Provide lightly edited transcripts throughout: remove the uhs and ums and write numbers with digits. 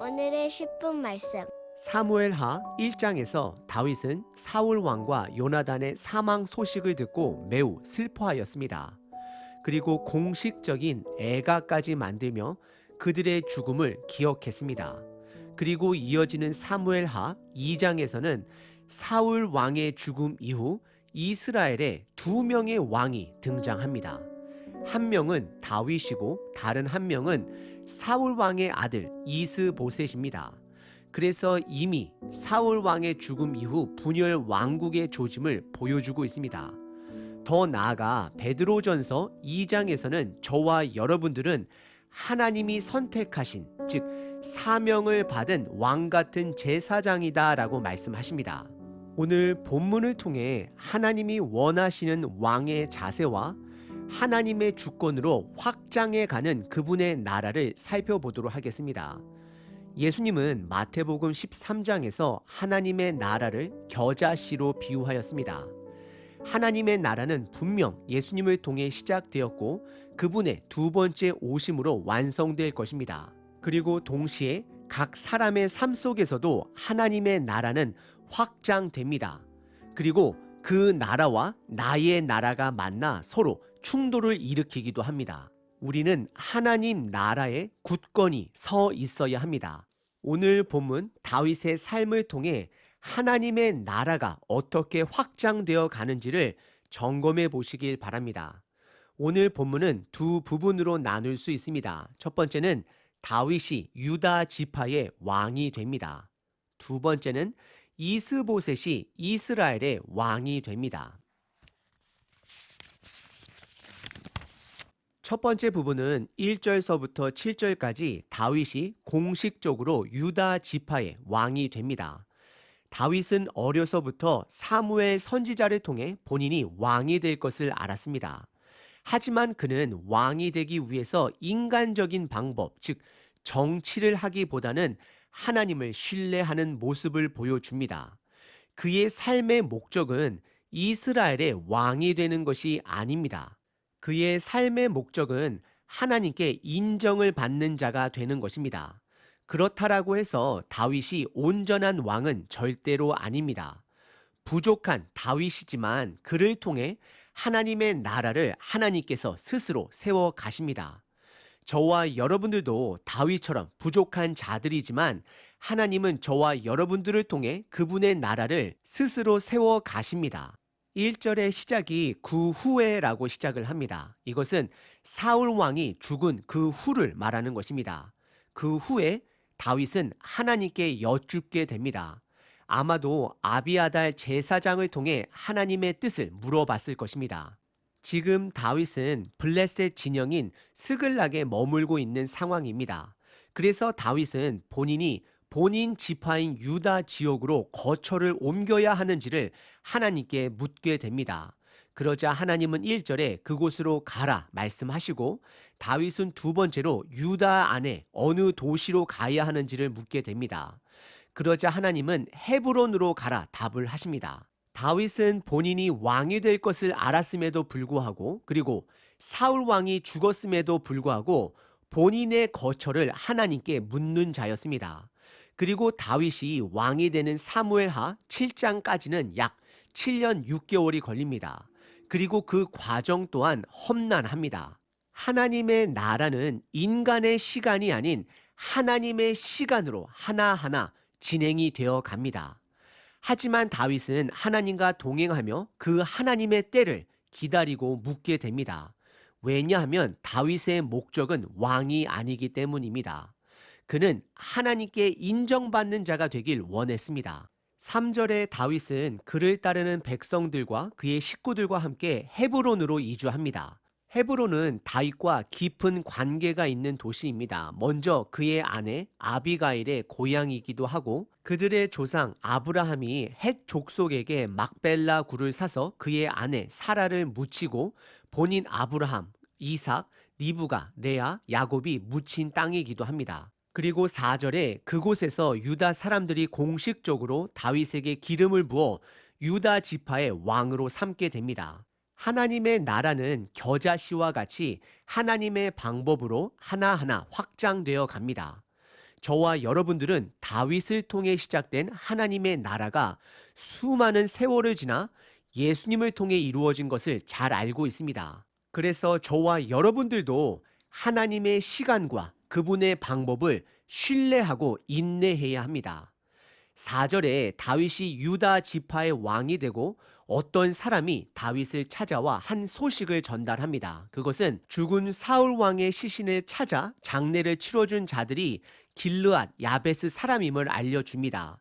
오늘의 10분 말씀. 사무엘하 1장에서 다윗은 사울 왕과 요나단의 사망 소식을 듣고 매우 슬퍼하였습니다. 그리고 공식적인 애가까지 만들며 그들의 죽음을 기억했습니다. 그리고 이어지는 사무엘하 2장에서는 사울 왕의 죽음 이후 이스라엘에 두 명의 왕이 등장합니다. 한 명은 다윗이고 다른 한 명은 사울 왕의 아들 이스보셋입니다. 그래서 이미 사울 왕의 죽음 이후 분열 왕국의 조짐을 보여주고 있습니다. 더 나아가 베드로전서 2장에서는 저와 여러분들은 하나님이 선택하신, 즉 사명을 받은 왕 같은 제사장이다 라고 말씀하십니다. 오늘 본문을 통해 하나님이 원하시는 왕의 자세와 하나님의 주권으로 확장해 가는 그분의 나라를 살펴보도록 하겠습니다. 예수님은 마태복음 13장에서 하나님의 나라를 겨자씨로 비유하였습니다. 하나님의 나라는 분명 예수님을 통해 시작되었고 그분의 두 번째 오심으로 완성될 것입니다. 그리고 동시에 각 사람의 삶 속에서도 하나님의 나라는 확장됩니다. 그리고 그 나라와 나의 나라가 만나 서로 충돌을 일으키기도 합니다. 우리는 하나님 나라에 굳건히 서 있어야 합니다. 오늘 본문 다윗의 삶을 통해 하나님의 나라가 어떻게 확장되어 가는지를 점검해 보시길 바랍니다. 오늘 본문은 두 부분으로 나눌 수 있습니다. 첫 번째는 다윗이 유다 지파의 왕이 됩니다. 두 번째는 이스보셋이 이스라엘의 왕이 됩니다. 첫 번째 부분은 1절서부터 7절까지 다윗이 공식적으로 유다 지파의 왕이 됩니다. 다윗은 어려서부터 사무엘 선지자를 통해 본인이 왕이 될 것을 알았습니다. 하지만 그는 왕이 되기 위해서 인간적인 방법, 즉 정치를 하기보다는 하나님을 신뢰하는 모습을 보여줍니다. 그의 삶의 목적은 이스라엘의 왕이 되는 것이 아닙니다. 그의 삶의 목적은 하나님께 인정을 받는 자가 되는 것입니다. 그렇다라고 해서 다윗이 온전한 왕은 절대로 아닙니다. 부족한 다윗이지만 그를 통해 하나님의 나라를 하나님께서 스스로 세워 가십니다. 저와 여러분들도 다윗처럼 부족한 자들이지만 하나님은 저와 여러분들을 통해 그분의 나라를 스스로 세워 가십니다. 1절의 시작이 그 후에라고 시작을 합니다. 이것은 사울 왕이 죽은 그 후를 말하는 것입니다. 그 후에 다윗은 하나님께 여쭙게 됩니다. 아마도 아비아달 제사장을 통해 하나님의 뜻을 물어봤을 것입니다. 지금 다윗은 블레셋 진영인 스글락에 머물고 있는 상황입니다. 그래서 다윗은 본인이 본인 지파인 유다 지역으로 거처를 옮겨야 하는지를 하나님께 묻게 됩니다. 그러자 하나님은 1절에 그곳으로 가라 말씀하시고 다윗은 두 번째로 유다 안에 어느 도시로 가야 하는지를 묻게 됩니다. 그러자 하나님은 헤브론으로 가라 답을 하십니다. 다윗은 본인이 왕이 될 것을 알았음에도 불구하고 그리고 사울 왕이 죽었음에도 불구하고 본인의 거처를 하나님께 묻는 자였습니다. 그리고 다윗이 왕이 되는 사무엘하 7장까지는 약 7년 6개월이 걸립니다. 그리고 그 과정 또한 험난합니다. 하나님의 나라는 인간의 시간이 아닌 하나님의 시간으로 하나하나 진행이 되어 갑니다. 하지만 다윗은 하나님과 동행하며 그 하나님의 때를 기다리고 묵게 됩니다. 왜냐하면 다윗의 목적은 왕이 아니기 때문입니다. 그는 하나님께 인정받는 자가 되길 원했습니다. 3절에 다윗은 그를 따르는 백성들과 그의 식구들과 함께 헤브론으로 이주합니다. 헤브론은 다윗과 깊은 관계가 있는 도시입니다. 먼저 그의 아내 아비가일의 고향이기도 하고 그들의 조상 아브라함이 헷 족속에게 막벨라 굴을 사서 그의 아내 사라를 묻히고 본인 아브라함, 이삭, 리브가, 레아, 야곱이 묻힌 땅이기도 합니다. 그리고 4절에 그곳에서 유다 사람들이 공식적으로 다윗에게 기름을 부어 유다 지파의 왕으로 삼게 됩니다. 하나님의 나라는 겨자씨와 같이 하나님의 방법으로 하나하나 확장되어 갑니다. 저와 여러분들은 다윗을 통해 시작된 하나님의 나라가 수많은 세월을 지나 예수님을 통해 이루어진 것을 잘 알고 있습니다. 그래서 저와 여러분들도 하나님의 시간과 그분의 방법을 신뢰하고 인내해야 합니다. 4절에 다윗이 유다 지파의 왕이 되고 어떤 사람이 다윗을 찾아와 한 소식을 전달합니다. 그것은 죽은 사울 왕의 시신을 찾아 장례를 치러준 자들이 길르앗 야베스 사람임을 알려줍니다.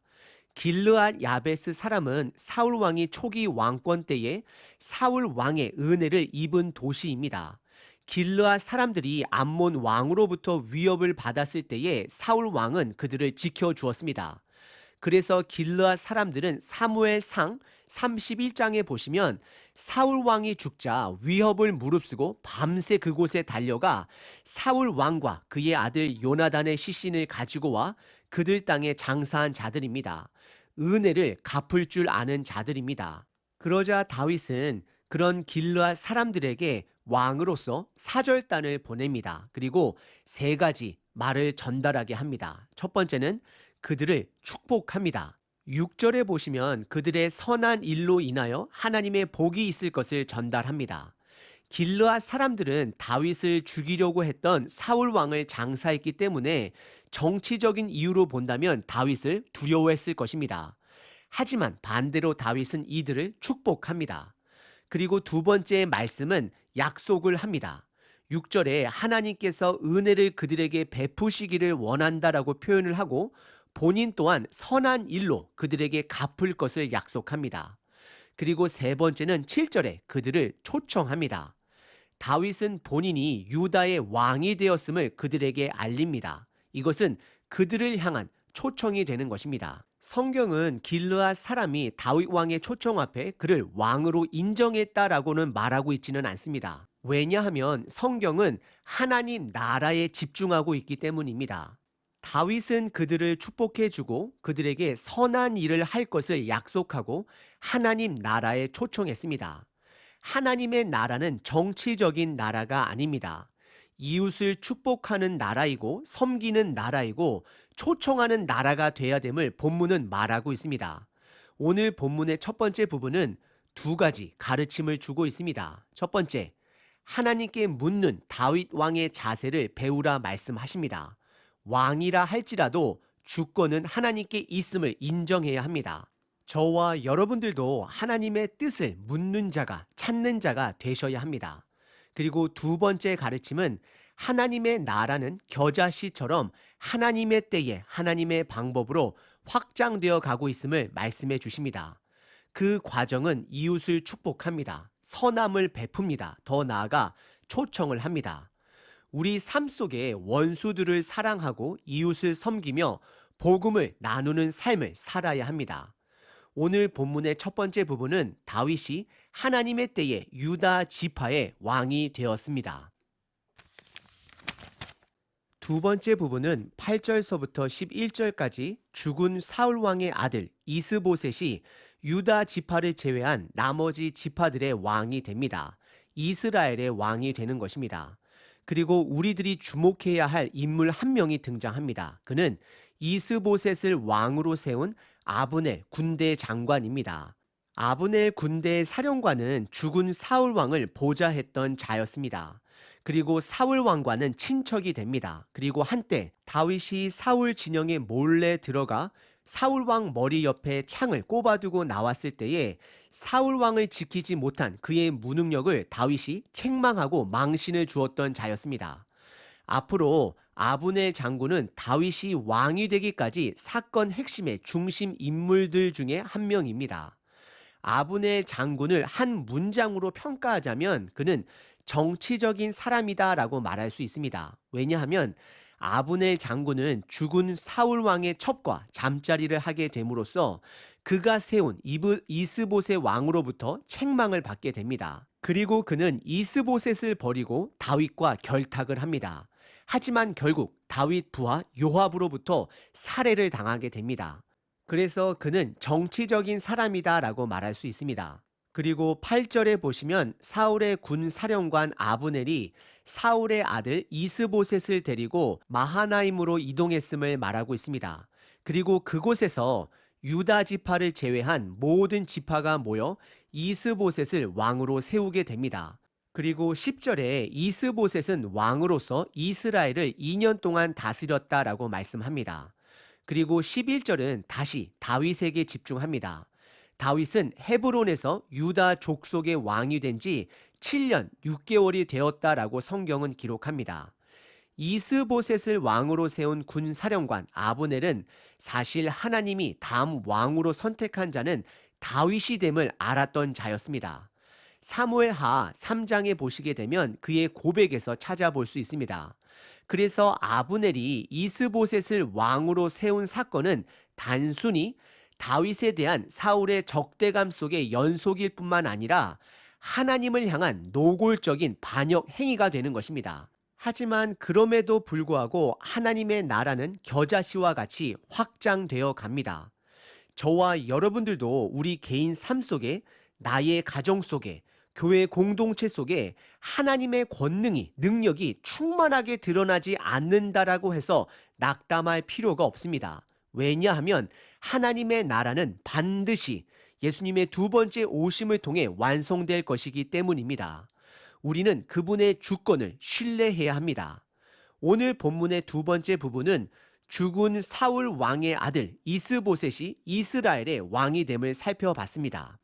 길르앗 야베스 사람은 사울 왕이 초기 왕권 때에 사울 왕의 은혜를 입은 도시입니다. 길르앗 사람들이 암몬 왕으로부터 위협을 받았을 때에 사울 왕은 그들을 지켜주었습니다. 그래서 길르앗 사람들은 사무엘상 31장에 보시면 사울 왕이 죽자 위협을 무릅쓰고 밤새 그곳에 달려가 사울 왕과 그의 아들 요나단의 시신을 가지고 와 그들 땅에 장사한 자들입니다. 은혜를 갚을 줄 아는 자들입니다. 그러자 다윗은 그런 길르앗 사람들에게 왕으로서 사절단을 보냅니다. 그리고 세 가지 말을 전달하게 합니다. 첫 번째는 그들을 축복합니다. 6절에 보시면 그들의 선한 일로 인하여 하나님의 복이 있을 것을 전달합니다. 길르앗 사람들은 다윗을 죽이려고 했던 사울 왕을 장사했기 때문에 정치적인 이유로 본다면 다윗을 두려워했을 것입니다. 하지만 반대로 다윗은 이들을 축복합니다. 그리고 두 번째 말씀은 약속을 합니다. 6절에 하나님께서 은혜를 그들에게 베푸시기를 원한다라고 표현을 하고 본인 또한 선한 일로 그들에게 갚을 것을 약속합니다. 그리고 세 번째는 7절에 그들을 초청합니다. 다윗은 본인이 유다의 왕이 되었음을 그들에게 알립니다. 이것은 그들을 향한 초청이 되는 것입니다. 성경은 길르앗 사람이 다윗 왕의 초청 앞에 그를 왕으로 인정했다라고는 말하고 있지는 않습니다. 왜냐하면 성경은 하나님 나라에 집중하고 있기 때문입니다. 다윗은 그들을 축복해주고 그들에게 선한 일을 할 것을 약속하고 하나님 나라에 초청했습니다. 하나님의 나라는 정치적인 나라가 아닙니다. 이웃을 축복하는 나라이고 섬기는 나라이고 초청하는 나라가 돼야 됨을 본문은 말하고 있습니다. 오늘 본문의 첫 번째 부분은 두 가지 가르침을 주고 있습니다. 첫 번째, 하나님께 묻는 다윗 왕의 자세를 배우라 말씀하십니다. 왕이라 할지라도 주권은 하나님께 있음을 인정해야 합니다. 저와 여러분들도 하나님의 뜻을 묻는 자가, 찾는 자가 되셔야 합니다. 그리고 두 번째 가르침은 하나님의 나라는 겨자씨처럼 하나님의 때에 하나님의 방법으로 확장되어 가고 있음을 말씀해 주십니다. 그 과정은 이웃을 축복합니다. 선함을 베풉니다. 더 나아가 초청을 합니다. 우리 삶 속에 원수들을 사랑하고 이웃을 섬기며 복음을 나누는 삶을 살아야 합니다. 오늘 본문의 첫 번째 부분은 다윗이 하나님의 때에 유다 지파의 왕이 되었습니다. 두 번째 부분은 8절서부터 11절까지 죽은 사울 왕의 아들 이스보셋이 유다 지파를 제외한 나머지 지파들의 왕이 됩니다. 이스라엘의 왕이 되는 것입니다. 그리고 우리들이 주목해야 할 인물 한 명이 등장합니다. 그는 이스보셋을 왕으로 세운 아브넬 군대 장관입니다. 아브넬 군대의 사령관은 죽은 사울 왕을 보좌했던 자였습니다. 그리고 사울 왕과는 친척이 됩니다. 그리고 한때 다윗이 사울 진영에 몰래 들어가 사울 왕 머리 옆에 창을 꼽아두고 나왔을 때에 사울 왕을 지키지 못한 그의 무능력을 다윗이 책망하고 망신을 주었던 자였습니다. 앞으로 아브넬 장군은 다윗이 왕이 되기까지 사건 핵심의 중심 인물들 중에 한 명입니다. 아브넬 장군을 한 문장으로 평가하자면 그는 정치적인 사람이다라고 말할 수 있습니다. 왜냐하면 아브넬 장군은 죽은 사울 왕의 첩과 잠자리를 하게 됨으로써 그가 세운 이스보셋 왕으로부터 책망을 받게 됩니다. 그리고 그는 이스보셋을 버리고 다윗과 결탁을 합니다. 하지만 결국 다윗 부하 요압으로부터 살해를 당하게 됩니다. 그래서 그는 정치적인 사람이다라고 말할 수 있습니다. 그리고 8절에 보시면 사울의 군 사령관 아브넬이 사울의 아들 이스보셋을 데리고 마하나임으로 이동했음을 말하고 있습니다. 그리고 그곳에서 유다 지파를 제외한 모든 지파가 모여 이스보셋을 왕으로 세우게 됩니다. 그리고 10절에 이스보셋은 왕으로서 이스라엘을 2년 동안 다스렸다라고 말씀합니다. 그리고 11절은 다시 다윗에게 집중합니다. 다윗은 헤브론에서 유다 족속의 왕이 된 지 7년 6개월이 되었다라고 성경은 기록합니다. 이스보셋을 왕으로 세운 군 사령관 아브넬은 사실 하나님이 다음 왕으로 선택한 자는 다윗이 됨을 알았던 자였습니다. 사무엘하 3장에 보시게 되면 그의 고백에서 찾아볼 수 있습니다. 그래서 아브넬이 이스보셋을 왕으로 세운 사건은 단순히 다윗에 대한 사울의 적대감 속의 연속일 뿐만 아니라 하나님을 향한 노골적인 반역 행위가 되는 것입니다. 하지만 그럼에도 불구하고 하나님의 나라는 겨자씨와 같이 확장되어 갑니다. 저와 여러분들도 우리 개인 삶 속에, 나의 가정 속에, 교회 공동체 속에 하나님의 권능이, 능력이 충만하게 드러나지 않는다라고 해서 낙담할 필요가 없습니다. 왜냐하면 하나님의 나라는 반드시 예수님의 두 번째 오심을 통해 완성될 것이기 때문입니다. 우리는 그분의 주권을 신뢰해야 합니다. 오늘 본문의 두 번째 부분은 죽은 사울 왕의 아들 이스보셋이 이스라엘의 왕이 됨을 살펴봤습니다.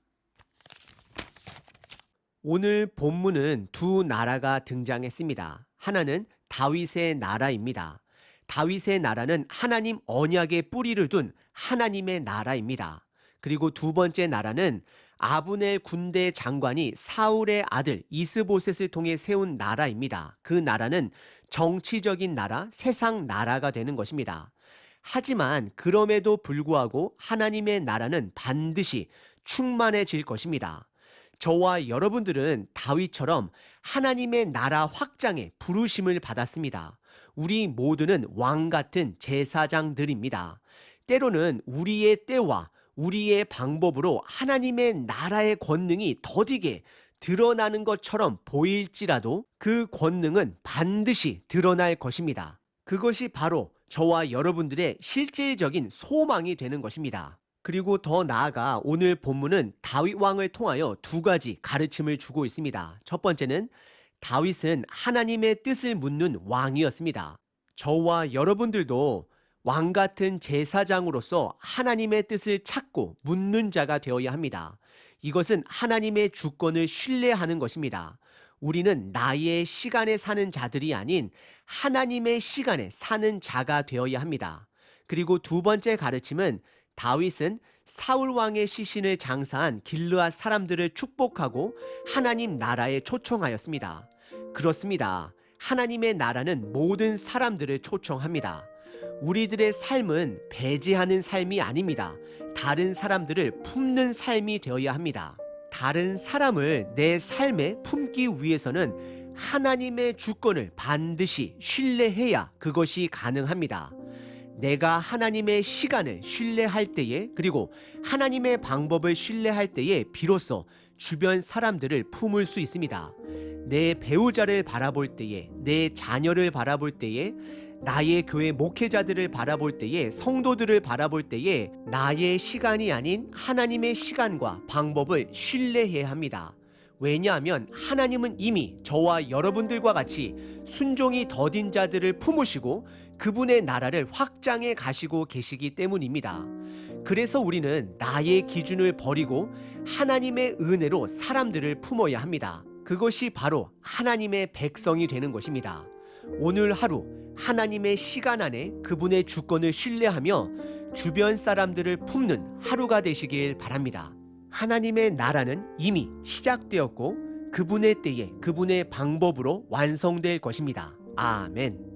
오늘 본문은 두 나라가 등장했습니다. 하나는 다윗의 나라입니다. 다윗의 나라는 하나님 언약의 뿌리를 둔 하나님의 나라입니다. 그리고 두 번째 나라는 아브넬 군대 장관이 사울의 아들 이스보셋을 통해 세운 나라입니다. 그 나라는 정치적인 나라, 세상 나라가 되는 것입니다. 하지만 그럼에도 불구하고 하나님의 나라는 반드시 충만해질 것입니다. 저와 여러분들은 다윗처럼 하나님의 나라 확장에 부르심을 받았습니다. 우리 모두는 왕 같은 제사장들입니다. 때로는 우리의 때와 우리의 방법으로 하나님의 나라의 권능이 더디게 드러나는 것처럼 보일지라도 그 권능은 반드시 드러날 것입니다. 그것이 바로 저와 여러분들의 실질적인 소망이 되는 것입니다. 그리고 더 나아가 오늘 본문은 다윗 왕을 통하여 두 가지 가르침을 주고 있습니다. 첫 번째는 다윗은 하나님의 뜻을 묻는 왕이었습니다. 저와 여러분들도 왕 같은 제사장으로서 하나님의 뜻을 찾고 묻는 자가 되어야 합니다. 이것은 하나님의 주권을 신뢰하는 것입니다. 우리는 나의 시간에 사는 자들이 아닌 하나님의 시간에 사는 자가 되어야 합니다. 그리고 두 번째 가르침은 다윗은 사울 왕의 시신을 장사한 길르앗 사람들을 축복하고 하나님 나라에 초청하였습니다. 그렇습니다. 하나님의 나라는 모든 사람들을 초청합니다. 우리들의 삶은 배제하는 삶이 아닙니다. 다른 사람들을 품는 삶이 되어야 합니다. 다른 사람을 내 삶에 품기 위해서는 하나님의 주권을 반드시 신뢰해야 그것이 가능합니다. 내가 하나님의 시간을 신뢰할 때에, 그리고 하나님의 방법을 신뢰할 때에 비로소 주변 사람들을 품을 수 있습니다. 내 배우자를 바라볼 때에, 내 자녀를 바라볼 때에, 나의 교회 목회자들을 바라볼 때에, 성도들을 바라볼 때에 나의 시간이 아닌 하나님의 시간과 방법을 신뢰해야 합니다. 왜냐하면 하나님은 이미 저와 여러분들과 같이 순종이 더딘 자들을 품으시고 그분의 나라를 확장해 가시고 계시기 때문입니다. 그래서 우리는 나의 기준을 버리고 하나님의 은혜로 사람들을 품어야 합니다. 그것이 바로 하나님의 백성이 되는 것입니다. 오늘 하루 하나님의 시간 안에 그분의 주권을 신뢰하며 주변 사람들을 품는 하루가 되시길 바랍니다. 하나님의 나라는 이미 시작되었고 그분의 때에 그분의 방법으로 완성될 것입니다. 아멘.